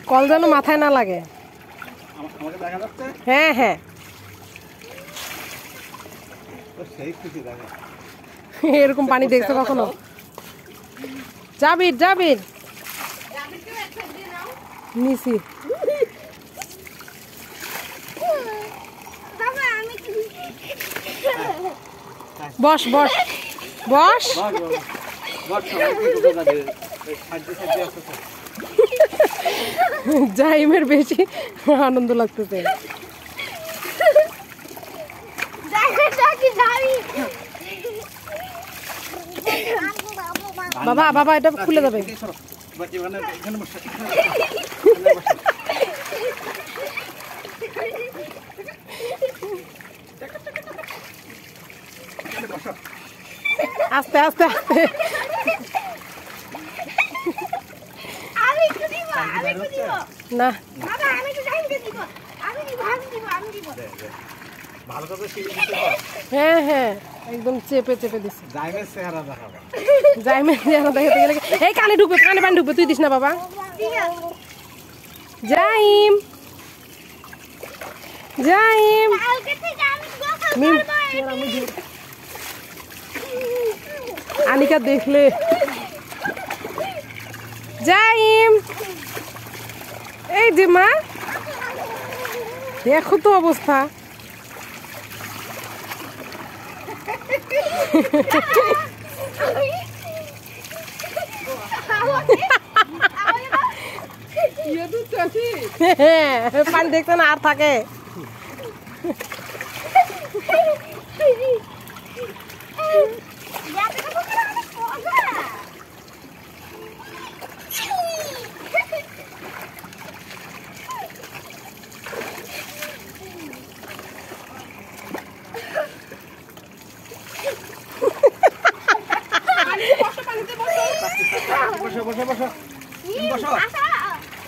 Call যেন মাথায় না লাগে। হ্যাঁ হ্যাঁ এরকম পানি দেখছো কখনো? জাবির জাবির নিছি। বস বস বস। জাইমের বেশি আনন্দ লাগতেছে। বাবা বাবা এটা খুলে যাবে। আস্তে আস্তে আস্তে না হ্যাঁ হ্যাঁ একদম চেপে চেপে দিচ্ছে। জাইমের চেহারা দেখাতে গেলে এই কানে ঢুকবে, কানে পানি ঢুকবে, তুই দিস না বাবা। জাইম জাইম আনিকা দেখলে। জাইম এই যে মা দেখো তো অবস্থা। পানি দেখতে না আর থাকে।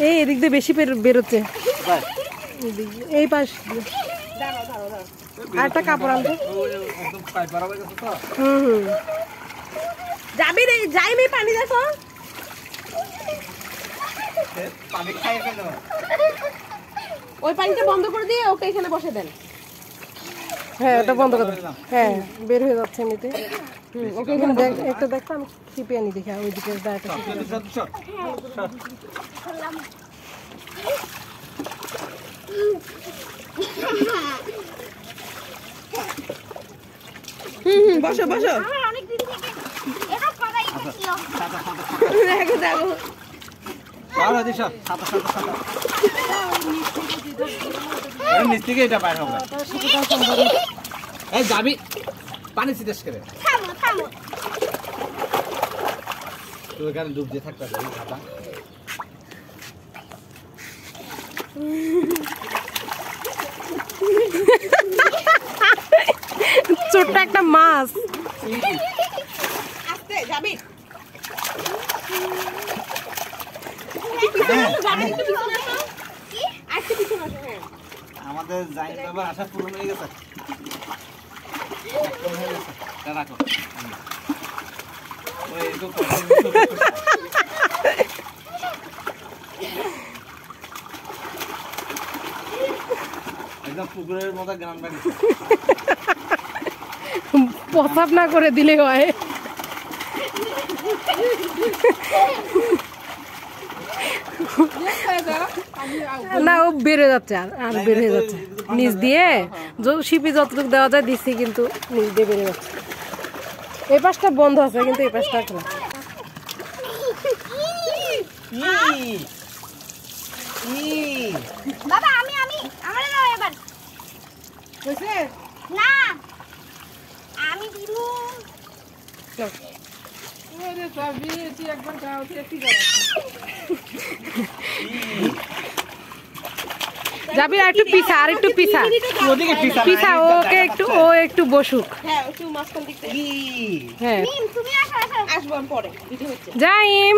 এই এদিক দিয়ে বেশি বেরোচ্ছে। এই পাশ আর একটা কাপড় আনতো। যাবি রে যাইমি পানি দেখো। ওই পানিটা বন্ধ করে দিয়ে ওকে এখানে বসে দেন। হ্যাঁ ওটা বন্ধ করে দেন। হ্যাঁ বের হয়ে যাচ্ছে এমনিতে। ওকে এখানে একটা দেখো, আমি ছিপে আনি দেখি ওইদিকে বসো বসো। যাবি পানি ছিটাস করে তুই এখানে ডুব দিয়ে থাকতে ছোট্ট একটা মাছ। আমাদের জাইম বাবা আশা পূরণ হয়ে গেছে। রাখো একদম পুকুরের মতো গ্রাম বাড়ি। প্রসাব না করে দিলে হয়। না ও বেড়ে যাচ্ছে আর বের হয়ে যাচ্ছে নিচ দিয়ে। শিপি যতটুকু দেওয়া যায় দিচ্ছি, কিন্তু নিচ দিয়ে বেড়ে যাচ্ছে। এই পাশটা বন্ধ আছে কিন্তু এই পাশটা খোলা। বাবা আমি আমারে দাও এবার। হইছে না আমি দিব। ওরে যাবি তুই একবার যাও তুই কি যাবে। যাবি আর একটু পিছা, আর একটু পিছা পিছা। ওকে একটু ও একটু বসুক। হ্যাঁ একটু মাঝখান দিক থেকে। হ্যাঁ মিম তুমি আসো আসবো আমি পরে ভিডিও হচ্ছে। জাইম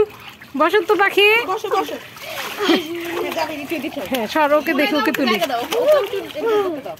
বসন্ত পাখি বসো বসো। যাবে একটু দিতে। হ্যাঁ সর ওকে দেখে ওকে তুলি। দাও ওকে একটু দাও।